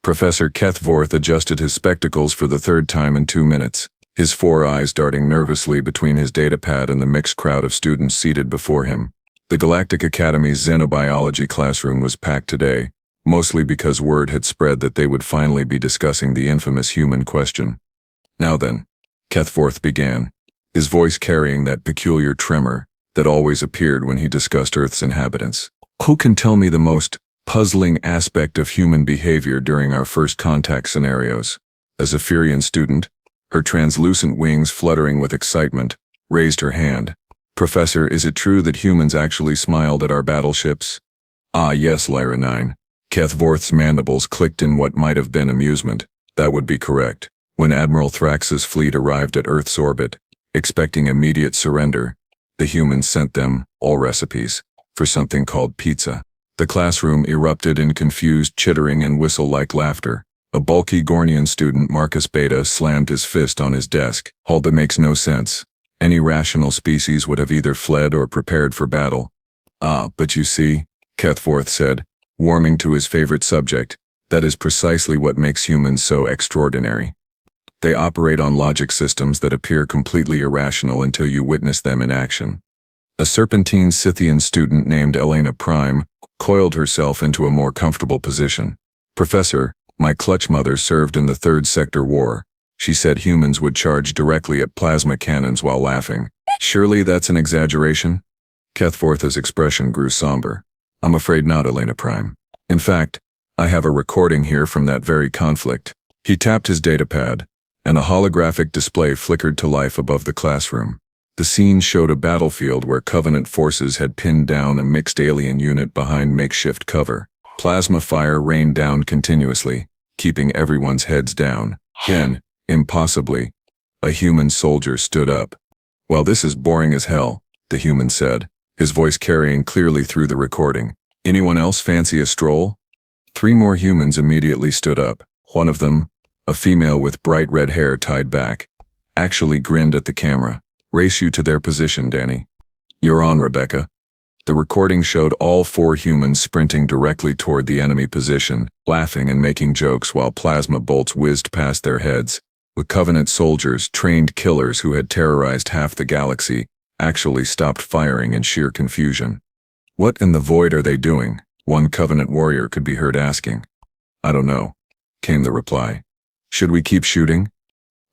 Professor Keth-Vorth adjusted his spectacles for the third time in 2 minutes, his 4 eyes darting nervously between his datapad and the mixed crowd of students seated before him. The Galactic Academy's xenobiology classroom was packed today, mostly because word had spread that they would finally be discussing the infamous human question. Now then, Keth-Vorth began, his voice carrying that peculiar tremor that always appeared when he discussed Earth's inhabitants. Who can tell me the most puzzling aspect of human behavior during our first contact scenarios? A Zephyrian student, her translucent wings fluttering with excitement, raised her hand. Professor, is it true that humans actually smiled at our battleships? Ah yes, Lyra 9. Keth-Vorth's mandibles clicked in what might have been amusement. That would be correct. When Admiral Thrax's fleet arrived at Earth's orbit, expecting immediate surrender, the humans sent them all recipes for something called pizza. The classroom erupted in confused chittering and whistle-like laughter. A bulky Gornian student, Marcus Beta, slammed his fist on his desk. All that makes no sense. Any rational species would have either fled or prepared for battle. Ah, but you see, Keth-Vorth said, warming to his favorite subject, that is precisely what makes humans so extraordinary. They operate on logic systems that appear completely irrational until you witness them in action. A serpentine Scythian student named Elena Prime coiled herself into a more comfortable position. Professor, my clutch mother served in the Third Sector War. She said humans would charge directly at plasma cannons while laughing. Surely that's an exaggeration? Keth-Vorth's expression grew somber. I'm afraid not, Elena Prime. In fact, I have a recording here from that very conflict. He tapped his datapad, and a holographic display flickered to life above the classroom. The scene showed a battlefield where Covenant forces had pinned down a mixed alien unit behind makeshift cover. Plasma fire rained down continuously, keeping everyone's heads down. Then, impossibly, a human soldier stood up. Well, this is boring as hell, the human said, his voice carrying clearly through the recording. Anyone else fancy a stroll? 3 more humans immediately stood up. One of them, a female with bright red hair tied back, actually grinned at the camera. Race you to their position, Danny. You're on, Rebecca. The recording showed all 4 humans sprinting directly toward the enemy position, laughing and making jokes while plasma bolts whizzed past their heads. The Covenant soldiers, trained killers who had terrorized half the galaxy, actually stopped firing in sheer confusion. What in the void are they doing? One Covenant warrior could be heard asking. I don't know, came the reply. Should we keep shooting?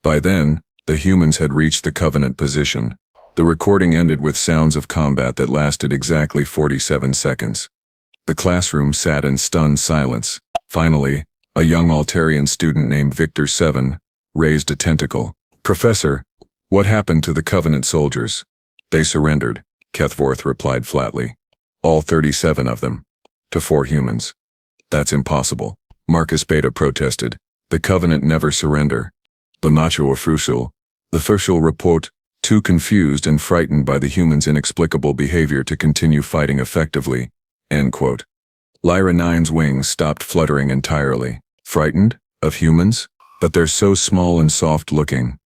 By then, the humans had reached the Covenant position. The recording ended with sounds of combat that lasted exactly 47 seconds. The classroom sat in stunned silence. Finally, a young Altarian student named Victor 7 raised a tentacle. Professor, what happened to the Covenant soldiers? They surrendered, Keth-Vorth replied flatly. All 37 of them. To 4 humans. That's impossible, Marcus Beta protested. The Covenant never surrender. The Nacho refusal. The official report, too confused and frightened by the humans' inexplicable behavior to continue fighting effectively. End quote. Lyra 9's wings stopped fluttering entirely. Frightened? Of humans? But they're so small and soft-looking.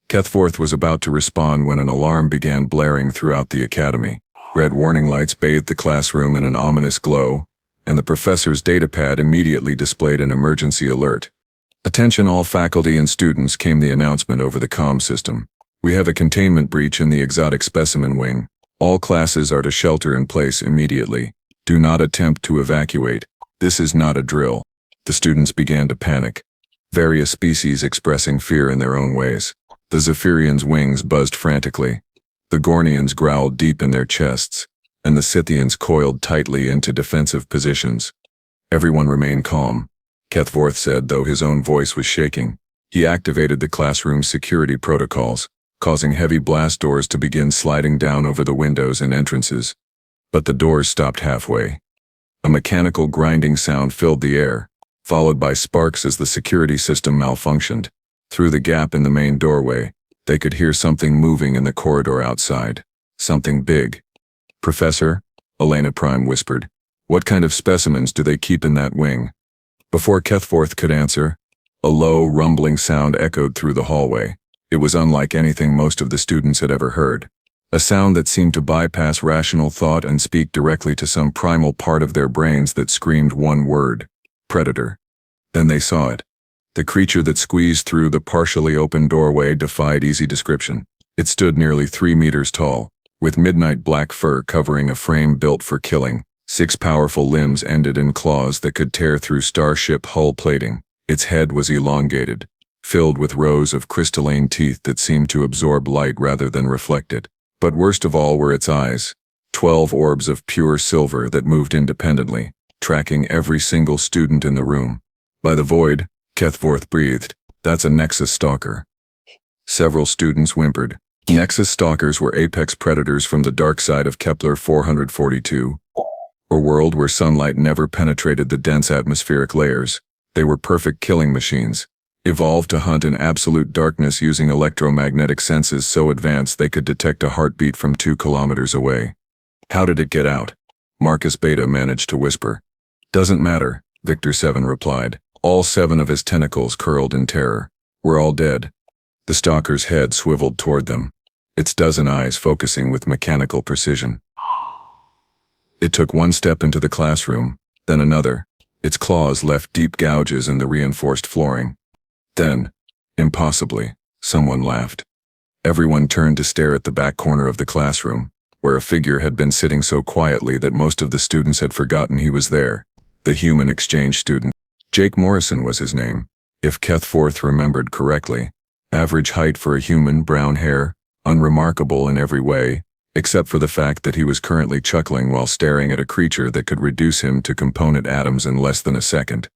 Keth-Vorth was about to respond when an alarm began blaring throughout the academy. Red warning lights bathed the classroom in an ominous glow, and the professor's datapad immediately displayed an emergency alert. Attention all faculty and students, came the announcement over the comm system. We have a containment breach in the exotic specimen wing. All classes are to shelter in place immediately. Do not attempt to evacuate. This is not a drill. The students began to panic, various species expressing fear in their own ways. The Zephyrians' wings buzzed frantically. The Gornians growled deep in their chests, and the Scythians coiled tightly into defensive positions. Everyone remained calm, Keth-Vorth said, though his own voice was shaking. He activated the classroom's security protocols, causing heavy blast doors to begin sliding down over the windows and entrances. But the doors stopped halfway. A mechanical grinding sound filled the air, followed by sparks as the security system malfunctioned. Through the gap in the main doorway, they could hear something moving in the corridor outside. Something big. Professor, Elena Prime whispered, what kind of specimens do they keep in that wing? Before Keth-Vorth could answer, a low, rumbling sound echoed through the hallway. It was unlike anything most of the students had ever heard. A sound that seemed to bypass rational thought and speak directly to some primal part of their brains that screamed one word: predator. Then they saw it. The creature that squeezed through the partially open doorway defied easy description. It stood nearly 3 meters tall, with midnight black fur covering a frame built for killing. 6 powerful limbs ended in claws that could tear through starship hull plating. Its head was elongated, filled with rows of crystalline teeth that seemed to absorb light rather than reflect it. But worst of all were its eyes, 12 orbs of pure silver that moved independently, tracking every single student in the room. By the void, Keth-Vorth breathed, "That's a Nexus Stalker." Several students whimpered. Nexus Stalkers were apex predators from the dark side of Kepler 442, a world where sunlight never penetrated the dense atmospheric layers. They were perfect killing machines, evolved to hunt in absolute darkness using electromagnetic senses so advanced they could detect a heartbeat from 2 kilometers away. "How did it get out?" Marcus Beta managed to whisper. "Doesn't matter," Victor 7 replied. All 7 of his tentacles curled in terror. "We're all dead." The stalker's head swiveled toward them, its dozen eyes focusing with mechanical precision. It took one step into the classroom, then another. Its claws left deep gouges in the reinforced flooring. Then, impossibly, someone laughed. Everyone turned to stare at the back corner of the classroom, where a figure had been sitting so quietly that most of the students had forgotten he was there. The human exchange student. Jake Morrison was his name, if Keth-Vorth remembered correctly. Average height for a human, brown hair, unremarkable in every way, except for the fact that he was currently chuckling while staring at a creature that could reduce him to component atoms in less than a second.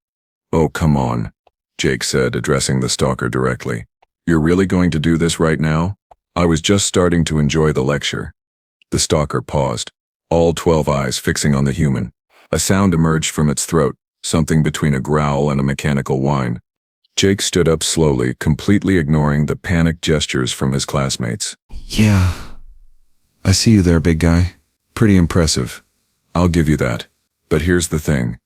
"Oh, come on," Jake said, addressing the stalker directly. "You're really going to do this right now? I was just starting to enjoy the lecture." The stalker paused, all 12 eyes fixing on the human. A sound emerged from its throat, something between a growl and a mechanical whine. Jake stood up slowly, completely ignoring the panicked gestures from his classmates. "Yeah, I see you there, big guy. Pretty impressive. I'll give you that. But here's the thing."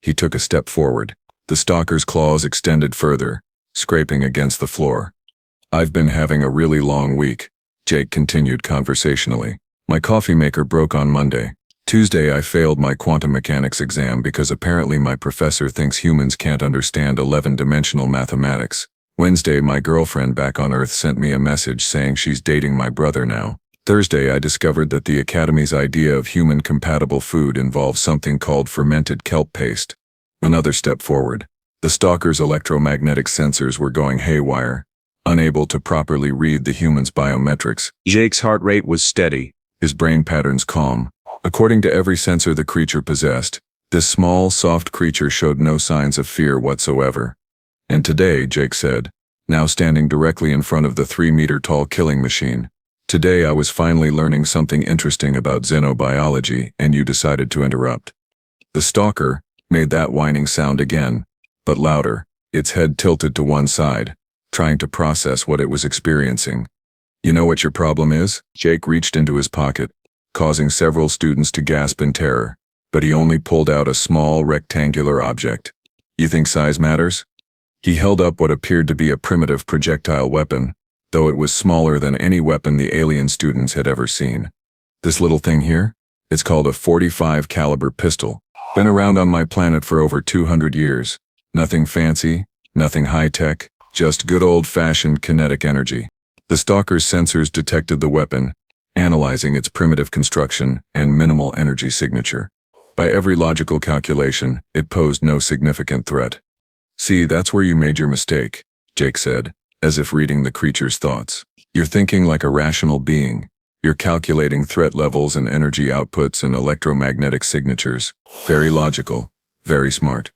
He took a step forward. The stalker's claws extended further, scraping against the floor. "I've been having a really long week," Jake continued conversationally. "My coffee maker broke on Monday. Tuesday I failed my quantum mechanics exam because apparently my professor thinks humans can't understand 11-dimensional mathematics. Wednesday my girlfriend back on Earth sent me a message saying she's dating my brother now. Thursday I discovered that the Academy's idea of human-compatible food involves something called fermented kelp paste." Another step forward. The stalker's electromagnetic sensors were going haywire, unable to properly read the human's biometrics. Jake's heart rate was steady, his brain patterns calm. According to every sensor the creature possessed, this small, soft creature showed no signs of fear whatsoever. "And today," Jake said, now standing directly in front of the 3-meter-tall killing machine, "today I was finally learning something interesting about xenobiology, and you decided to interrupt." The stalker made that whining sound again, but louder, its head tilted to one side, trying to process what it was experiencing. "You know what your problem is?" Jake reached into his pocket, causing several students to gasp in terror, but he only pulled out a small rectangular object. "You think size matters?" He held up what appeared to be a primitive projectile weapon, though it was smaller than any weapon the alien students had ever seen. "This little thing here? It's called a 45 caliber pistol. Been around on my planet for over 200 years. Nothing fancy, nothing high-tech, just good old-fashioned kinetic energy." The stalker's sensors detected the weapon, analyzing its primitive construction and minimal energy signature. By every logical calculation, it posed no significant threat. "See, that's where you made your mistake," Jake said, as if reading the creature's thoughts. "You're thinking like a rational being. You're calculating threat levels and energy outputs and electromagnetic signatures. Very logical, very smart."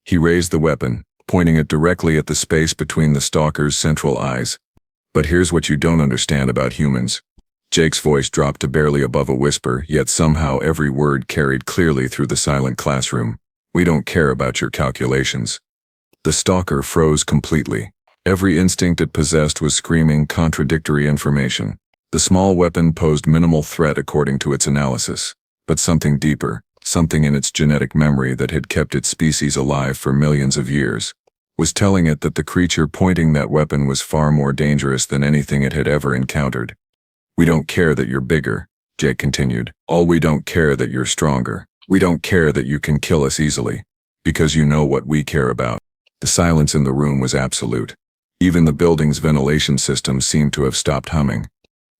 He raised the weapon, pointing it directly at the space between the stalker's central eyes. "But here's what you don't understand about humans." Jake's voice dropped to barely above a whisper, yet somehow every word carried clearly through the silent classroom. "We don't care about your calculations." The stalker froze completely. Every instinct it possessed was screaming contradictory information. The small weapon posed minimal threat according to its analysis, but something deeper, something in its genetic memory that had kept its species alive for millions of years, was telling it that the creature pointing that weapon was far more dangerous than anything it had ever encountered. "We don't care that you're bigger," Jake continued. "We don't care that you're stronger. We don't care that you can kill us easily, because you know what we care about." The silence in the room was absolute. Even the building's ventilation system seemed to have stopped humming.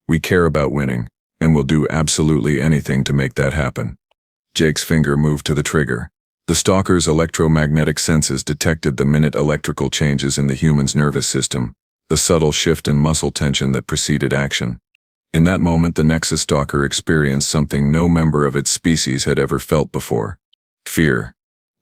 We care about winning, and we'll do absolutely anything to make that happen. Jake's finger moved to the trigger. The stalker's electromagnetic senses detected the minute electrical changes in the human's nervous system, the subtle shift in muscle tension that preceded action. In that moment, the Nexus Stalker experienced something no member of its species had ever felt before. Fear.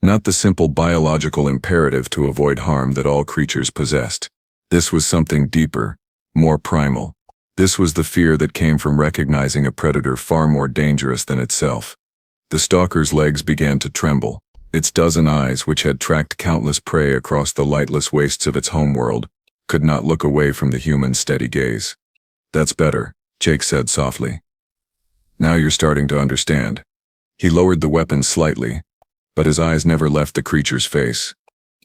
Not the simple biological imperative to avoid harm that all creatures possessed. This was something deeper, more primal. This was the fear that came from recognizing a predator far more dangerous than itself. The stalker's legs began to tremble. Its dozen eyes, which had tracked countless prey across the lightless wastes of its homeworld, could not look away from the human's steady gaze. "That's better," Jake said softly. "Now you're starting to understand." He lowered the weapon slightly, but his eyes never left the creature's face.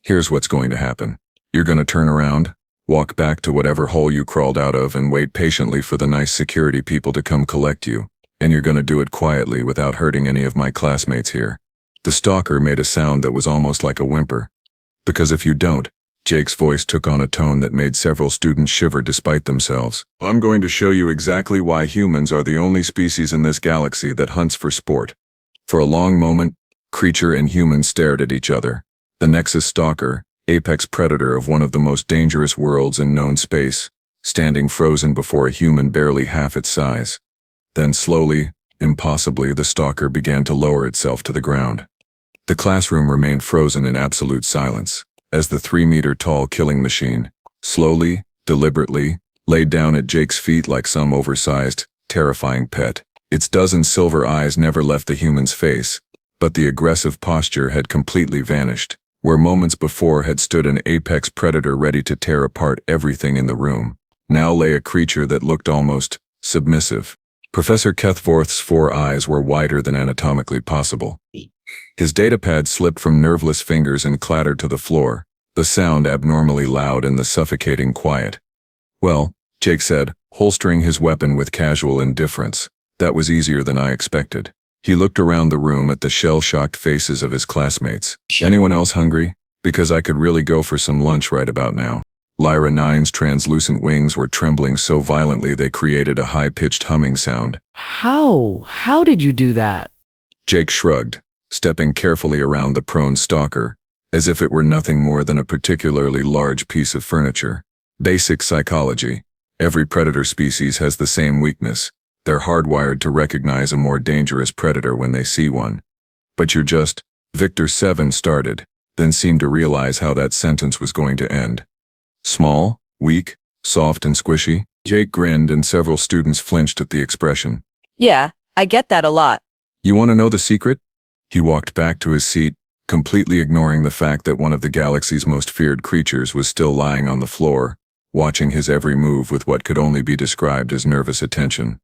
"Here's what's going to happen. You're going to turn around, walk back to whatever hole you crawled out of, and wait patiently for the nice security people to come collect you. And you're going to do it quietly without hurting any of my classmates here." The stalker made a sound that was almost like a whimper. "Because if you don't," Jake's voice took on a tone that made several students shiver despite themselves, "I'm going to show you exactly why humans are the only species in this galaxy that hunts for sport." For a long moment, creature and human stared at each other. The Nexus Stalker, apex predator of one of the most dangerous worlds in known space, standing frozen before a human barely half its size. Then slowly, impossibly, the stalker began to lower itself to the ground. The classroom remained frozen in absolute silence, as the 3-meter-tall killing machine, slowly, deliberately, laid down at Jake's feet like some oversized, terrifying pet. Its dozen silver eyes never left the human's face, but the aggressive posture had completely vanished. Where moments before had stood an apex predator ready to tear apart everything in the room, now lay a creature that looked almost submissive. Professor Keth-Vorth's 4 eyes were wider than anatomically possible. His datapad slipped from nerveless fingers and clattered to the floor, the sound abnormally loud in the suffocating quiet. "Well," Jake said, holstering his weapon with casual indifference, "that was easier than I expected." He looked around the room at the shell-shocked faces of his classmates. "Anyone else hungry? Because I could really go for some lunch right about now." Lyra 9's translucent wings were trembling so violently they created a high-pitched humming sound. How did you do that?" Jake shrugged, stepping carefully around the prone stalker, as if it were nothing more than a particularly large piece of furniture. Basic psychology. Every predator species has the same weakness. They're hardwired to recognize a more dangerous predator when they see one. "But you're just..." Victor 7 started, then seemed to realize how that sentence was going to end. "Small, weak, soft and squishy?" Jake grinned and several students flinched at the expression. Yeah, I get that a lot. "You want to know the secret?" He walked back to his seat, completely ignoring the fact that one of the galaxy's most feared creatures was still lying on the floor, watching his every move with what could only be described as nervous attention.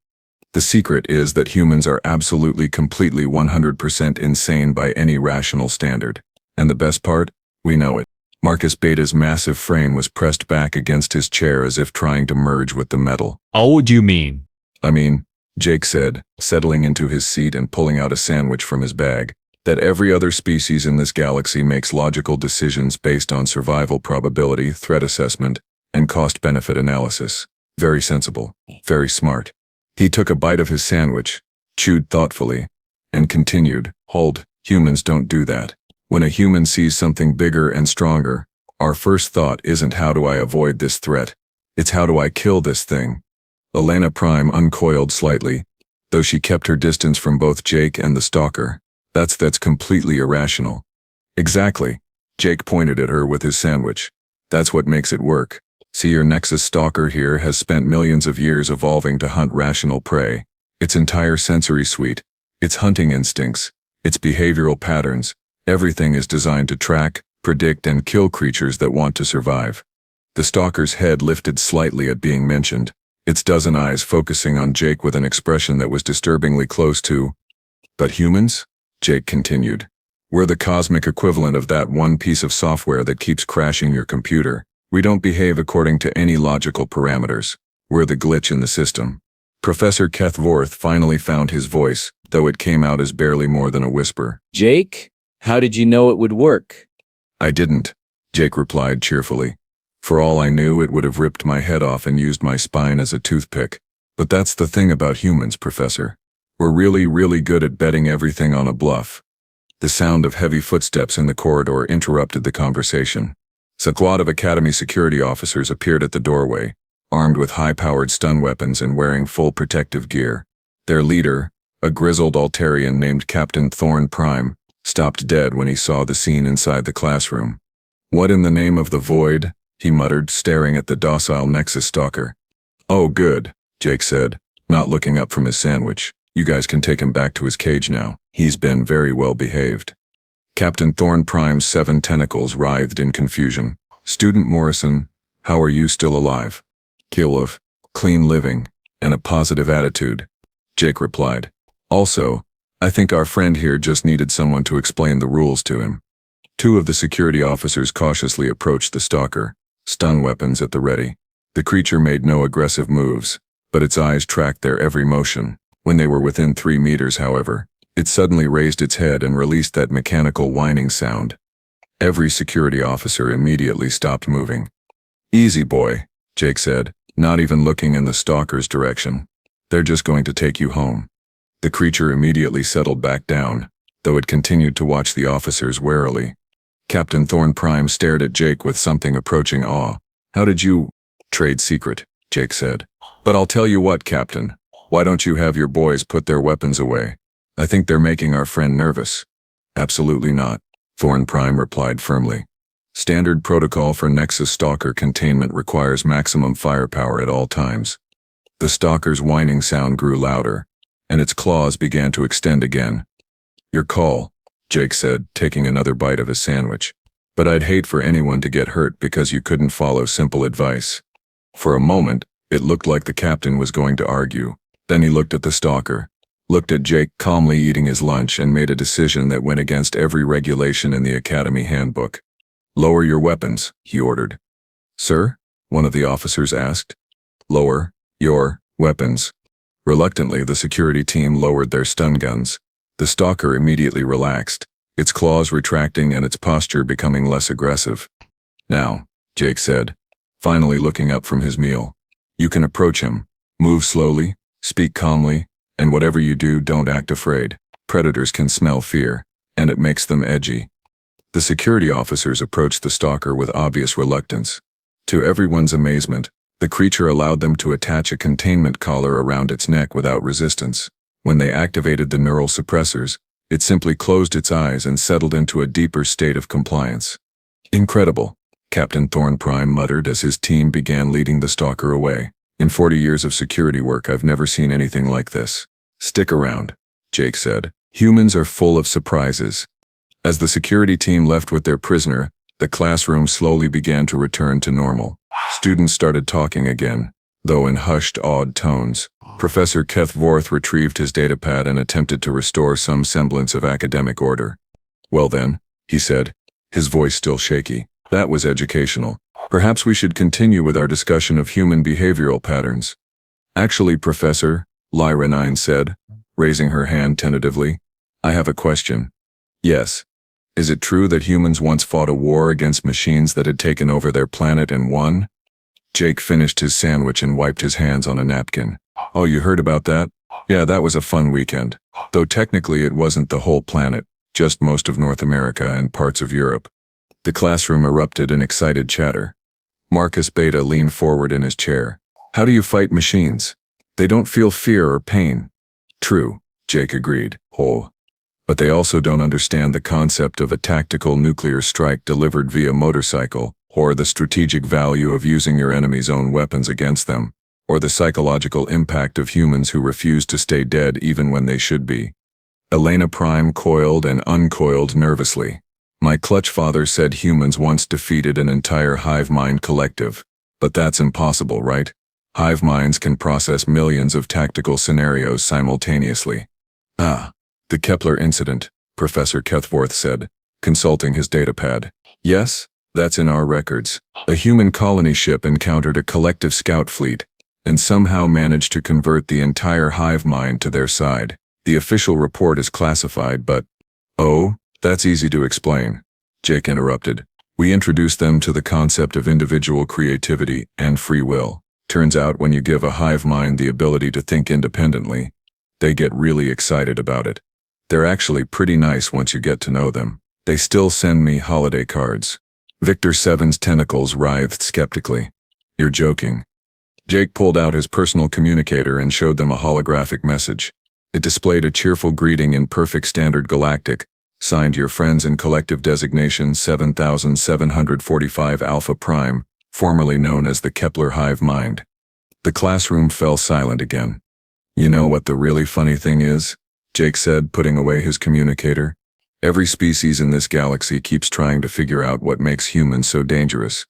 "The secret is that humans are absolutely, completely 100% insane by any rational standard. And the best part? We know it." Marcus Beta's massive frame was pressed back against his chair as if trying to merge with the metal. Oh, what do you mean? "I mean," Jake said, settling into his seat and pulling out a sandwich from his bag, "that every other species in this galaxy makes logical decisions based on survival probability, threat assessment, and cost-benefit analysis. Very sensible. Very smart." He took a bite of his sandwich, chewed thoughtfully, and continued, "Hold, humans don't do that. When a human sees something bigger and stronger, our first thought isn't how do I avoid this threat, it's how do I kill this thing." Elena Prime uncoiled slightly, though she kept her distance from both Jake and the stalker. That's completely irrational." "Exactly." Jake pointed at her with his sandwich. "That's what makes it work. See, your Nexus Stalker here has spent millions of years evolving to hunt rational prey. Its entire sensory suite, its hunting instincts, its behavioral patterns, everything is designed to track, predict, and kill creatures that want to survive." The stalker's head lifted slightly at being mentioned, its dozen eyes focusing on Jake with an expression that was disturbingly close to, "But humans?" Jake continued. "We're the cosmic equivalent of that one piece of software that keeps crashing your computer. We don't behave according to any logical parameters. We're the glitch in the system." Professor Keth-Vorth finally found his voice, though it came out as barely more than a whisper. "Jake, how did you know it would work?" "I didn't." Jake replied cheerfully. For all I knew, it would have ripped my head off and used my spine as a toothpick. But that's the thing about humans, Professor. We're really, really good at betting everything on a bluff. The sound of heavy footsteps in the corridor interrupted the conversation. A squad of Academy security officers appeared at the doorway, armed with high-powered stun weapons and wearing full protective gear. Their leader, a grizzled Altarian named Captain Thorn Prime, stopped dead when he saw the scene inside the classroom. "What in the name of the void?" he muttered, staring at the docile Nexus Stalker. "Oh, good," Jake said, not looking up from his sandwich. "You guys can take him back to his cage now. He's been very well behaved." Captain Thorn Prime's 7 tentacles writhed in confusion. "Student Morrison, how are you still alive?" "Kill of clean living and a positive attitude," Jake replied. "Also, I think our friend here just needed someone to explain the rules to him." 2 of the security officers cautiously approached the stalker, stun weapons at the ready. The creature made no aggressive moves, but its eyes tracked their every motion. When they were within 3 meters, however, it suddenly raised its head and released that mechanical whining sound. Every security officer immediately stopped moving. "Easy, boy," Jake said, not even looking in the stalker's direction. "They're just going to take you home." The creature immediately settled back down, though it continued to watch the officers warily. Captain Thorn Prime stared at Jake with something approaching awe. "How did you—" "Trade secret," Jake said. "But I'll tell you what, Captain. Why don't you have your boys put their weapons away? I think they're making our friend nervous." "Absolutely not," Thorn Prime replied firmly. "Standard protocol for Nexus Stalker containment requires maximum firepower at all times." The stalker's whining sound grew louder, and its claws began to extend again. "Your call," Jake said, taking another bite of his sandwich. "But I'd hate for anyone to get hurt because you couldn't follow simple advice." For a moment, it looked like the captain was going to argue. Then he looked at the stalker, looked at Jake calmly eating his lunch, and made a decision that went against every regulation in the Academy handbook. "Lower your weapons," he ordered. "Sir?" one of the officers asked. "Lower your weapons." Reluctantly, the security team lowered their stun guns. The stalker immediately relaxed, its claws retracting and its posture becoming less aggressive. "Now," Jake said, finally looking up from his meal, "you can approach him. Move slowly, speak calmly, and whatever you do, don't act afraid. Predators can smell fear, and it makes them edgy." The security officers approached the stalker with obvious reluctance. To everyone's amazement, the creature allowed them to attach a containment collar around its neck without resistance. When they activated the neural suppressors, it simply closed its eyes and settled into a deeper state of compliance. "Incredible," Captain Thorn Prime muttered as his team began leading the stalker away. "In 40 years of security work, I've never seen anything like this." "Stick around," Jake said. "Humans are full of surprises." As the security team left with their prisoner, the classroom slowly began to return to normal. Students started talking again, though in hushed, awed tones. Professor Keth-Vorth retrieved his datapad and attempted to restore some semblance of academic order. "Well then," he said, his voice still shaky, "that was educational. Perhaps we should continue with our discussion of human behavioral patterns." "Actually, Professor," Lyra 9 said, raising her hand tentatively, "I have a question." "Yes. Is it true that humans once fought a war against machines that had taken over their planet and won?" Jake finished his sandwich and wiped his hands on a napkin. "Oh, you heard about that? Yeah, that was a fun weekend. Though technically it wasn't the whole planet, just most of North America and parts of Europe." The classroom erupted in excited chatter. Marcus Beta leaned forward in his chair. "How do you fight machines? They don't feel fear or pain." "True," Jake agreed. "Oh. But they also don't understand the concept of a tactical nuclear strike delivered via motorcycle, or the strategic value of using your enemy's own weapons against them, or the psychological impact of humans who refuse to stay dead even when they should be." Elena Prime coiled and uncoiled nervously. "My clutch father said humans once defeated an entire hive mind collective. But that's impossible, right? Hive minds can process millions of tactical scenarios simultaneously." "Ah. The Kepler incident," Professor Keth-Vorth said, consulting his datapad. "Yes, that's in our records. A human colony ship encountered a collective scout fleet, and somehow managed to convert the entire hive mind to their side. The official report is classified, but—" "Oh, that's easy to explain," Jake interrupted. We introduced them to the concept of individual creativity and free will. Turns out when you give a hive mind the ability to think independently, they get really excited about it. They're actually pretty nice once you get to know them. They still send me holiday cards. Victor Seven's tentacles writhed skeptically. You're joking. Jake pulled out his personal communicator and showed them a holographic message. It displayed a cheerful greeting in perfect standard Galactic, signed your friends in collective designation 7745 Alpha Prime, formerly known as the Kepler Hive Mind. The classroom fell silent again. You know what the really funny thing is? Jake said, putting away his communicator. Every species in this galaxy keeps trying to figure out what makes humans so dangerous.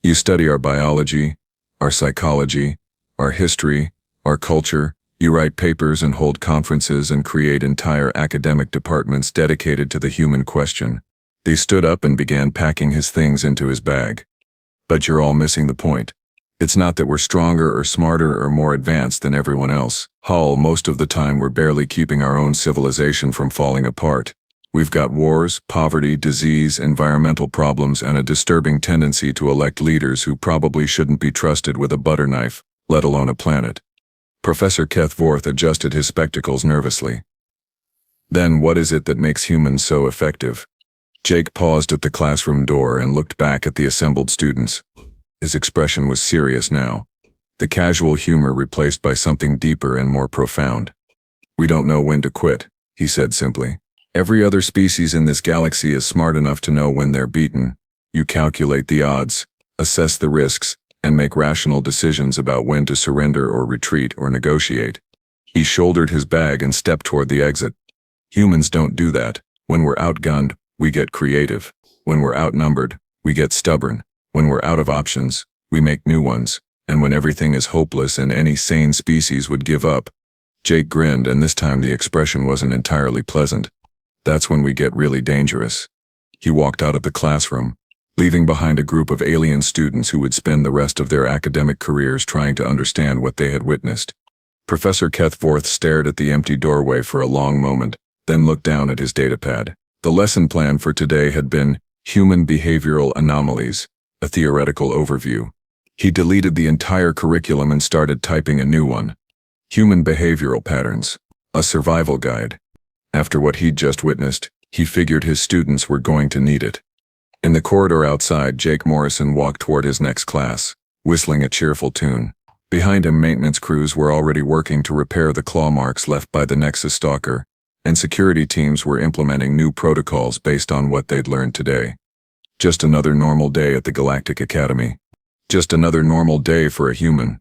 You study our biology, our psychology, our history, our culture. You write papers and hold conferences and create entire academic departments dedicated to the human question. He stood up and began packing his things into his bag. But you're all missing the point. It's not that we're stronger or smarter or more advanced than everyone else. Most of the time we're barely keeping our own civilization from falling apart. We've got wars, poverty, disease, environmental problems, and a disturbing tendency to elect leaders who probably shouldn't be trusted with a butter knife, let alone a planet. Professor Keth-Vorth adjusted his spectacles nervously. Then what is it that makes humans so effective? Jake paused at the classroom door and looked back at the assembled students. His expression was serious now, the casual humor replaced by something deeper and more profound. We don't know when to quit, he said simply. Every other species in this galaxy is smart enough to know when they're beaten. You calculate the odds, assess the risks, and make rational decisions about when to surrender or retreat or negotiate. He shouldered his bag and stepped toward the exit. Humans don't do that. When we're outgunned, we get creative. When we're outnumbered, we get stubborn. When we're out of options, we make new ones. And when everything is hopeless and any sane species would give up. Jake grinned, and this time the expression wasn't entirely pleasant. That's when we get really dangerous. He walked out of the classroom, leaving behind a group of alien students who would spend the rest of their academic careers trying to understand what they had witnessed. Professor Keth-Vorth stared at the empty doorway for a long moment, then looked down at his datapad. The lesson plan for today had been Human Behavioral Anomalies, a theoretical overview. He deleted the entire curriculum and started typing a new one. Human Behavioral Patterns, a survival guide. After what he'd just witnessed, he figured his students were going to need it. In the corridor outside, Jake Morrison walked toward his next class, whistling a cheerful tune. Behind him, maintenance crews were already working to repair the claw marks left by the Nexus Stalker, and security teams were implementing new protocols based on what they'd learned today. Just another normal day at the Galactic Academy. Just another normal day for a human.